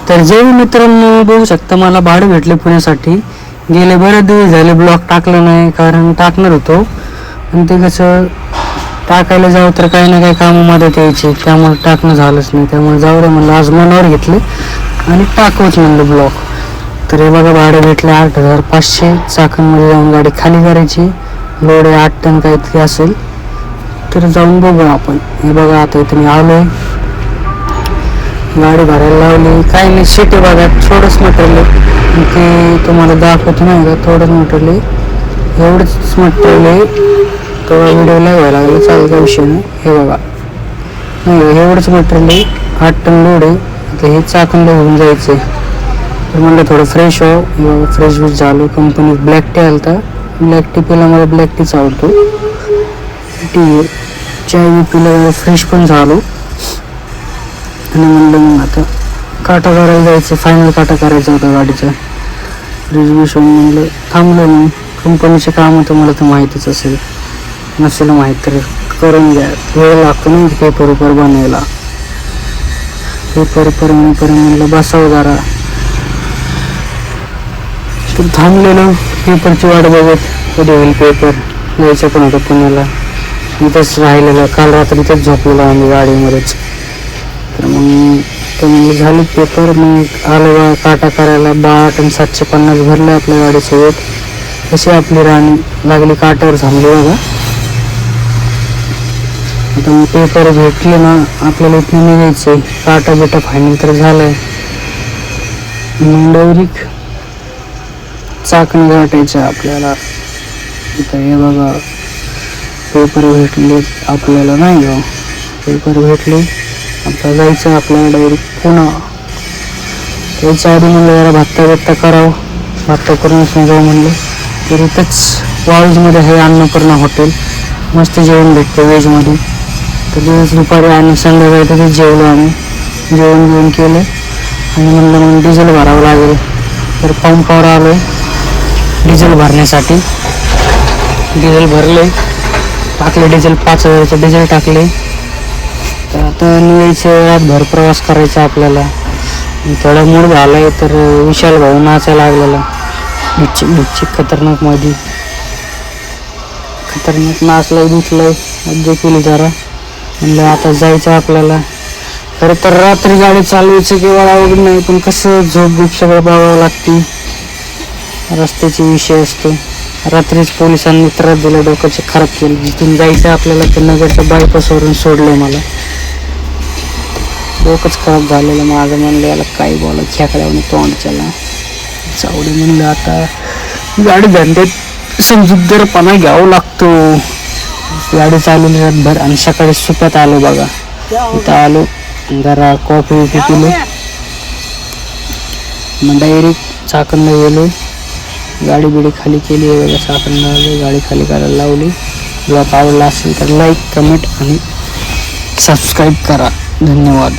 तर जे मित्रांनो बघू शकता मला भाडं भेटले पुण्यासाठी. गेले बरेच दिवस झाले ब्लॉग टाकलं नाही, कारण टाकणार होतो पण ते कसं टाकायला जाऊ तर काही ना काही कामं मदत यायची, त्यामुळे टाकणं झालंच नाही. त्यामुळे जाऊ दे म्हणलं, आज मनावर घेतले आणि टाकूच म्हणलं ब्लॉग. तर हे बघा भाडं भेटलं 8,500. चाकणमध्ये जाऊन गाडी खाली करायची. लोड 8 टन काहीतरी असेल, तर जाऊन बघू आपण. हे बघा आता इथे मी आलोय, गाडी भरायला लावली. काही नाही, शेट आहे बघा, थोडंच मटेरियल ते तुम्हाला दाखवतो नाही का, थोडंच मटेरियल, एवढंच मटेरियल तेव्हा व्हिडिओला व्हायला लागलं, चालेल का विषय नाही. हे बघा नाही, एवढंच मटेरियल 8 टन लोड आहे. आता हे चाकणला घेऊन जायचं आहे. तर म्हणलं थोडं फ्रेश हो, फ्रेश बीच झालो. कंपनीत ब्लॅक टी आला होता, ब्लॅक टी पिला, मला ब्लॅक टीच आवडतो. टी चाय बी पिला, फ्रेश पण झालो. आणि म्हणलं मग आता काटा करायला जायचं, फायनल काटा करायचा होता गाडीचा. रिझर्वेशन म्हणलं थांबलं. मग कंपनीचे काम तुम्हाला तर माहितीच असेल, नसेल माहीत तर करून घ्या. वेळ लागतो ना पेपर बनायला. पेपर म्हणलं बसावं जरा. तर थांबलेलो पेपरची वाट बघत, कधी होईल पेपर. यायचं पण होतं पुण्याला, इथंच राहिलेलं. काल रात्री इथंच झोपलेलो आम्ही गाडीमध्येच. तर मग ते म्हणजे झाले पेपर. मग आलो बा काटा करायला. 12 टन 750 भरले आपल्या गाडीचं वेट. कशी आपली राणी लागली काट्यावर थांबली बघा. आता मग पेपर भेटले ना आपल्याला, इथून निघायचं आहे. काटा बिटा फायनल तर झालंय. मग डायरेक्ट चाकण गाठायचं आपल्याला. इथं हे बघा पेपर भेटले आपल्याला, नाही का पेपर भेटले. आता जायचं आपल्याला डायरेक्ट पुन्हा. त्याच्या आधी म्हणलं जरा भत्ता करावं, भत्ता करूनच नाही जाऊ म्हणलं. तर इथंच वाळूजमध्ये आहे अन्नपूर्णा हॉटेल, मस्त जेवण भेटतं व्हेजमध्ये. तर दिवस दुपारी आणि संध्याकाळी तिथेच जेवलो आम्ही. जेवण केलं आणि म्हणलं मग डिझेल भरावं लागेल. तर पंपावर आलो डिझेल भरण्यासाठी. डिझेल भरले, टाकले डिझेल, 5,000चं डिझेल टाकले. तर आता निघायचं, रातभर प्रवास करायचा आपल्याला. थोडा मूड झाला आहे. तर विशाल भाऊ नाचायला लागलेला ढिच्चिक खतरनाक मध्ये. खतरनाक नाचलाय, दुखलाय, मज्जा केली जरा. म्हणलं आता जायचं आपल्याला. खरं तर रात्री गाडी चालवायचं किंवा अवघड नाही, पण कसं झोप सगळं बघावं लागते. रस्त्याचे विषय असतो. रात्रीच पोलिसांनी त्रास दिला, डोक्याचे खराब केलं. जिथून जायचं आपल्याला ते नगरच्या बायपासवरून सोडलंय मला. डोकंच खराब झालेलं माझं. म्हणलं याला काही बोला, खेकड्यावर तोंडच्याला चावडी. म्हणलं आता गाडी धंद्यात समजूतदारपणा घ्यावं लागतो. गाडी चालवली रातभर आणि सकाळी सुप्यात आलो बघा. इथं आलो, जरा कॉफी पिलो, मग डायरेक्ट चाकणला गेलो. गाडी बिडी खाली केली आहे बघा. चाकणला आलो, गाडी खाली करायला लावली. ब्लॉग आवडला असेल तर लाईक, कमेंट आणि सबस्क्राईब करा. धन्यवाद.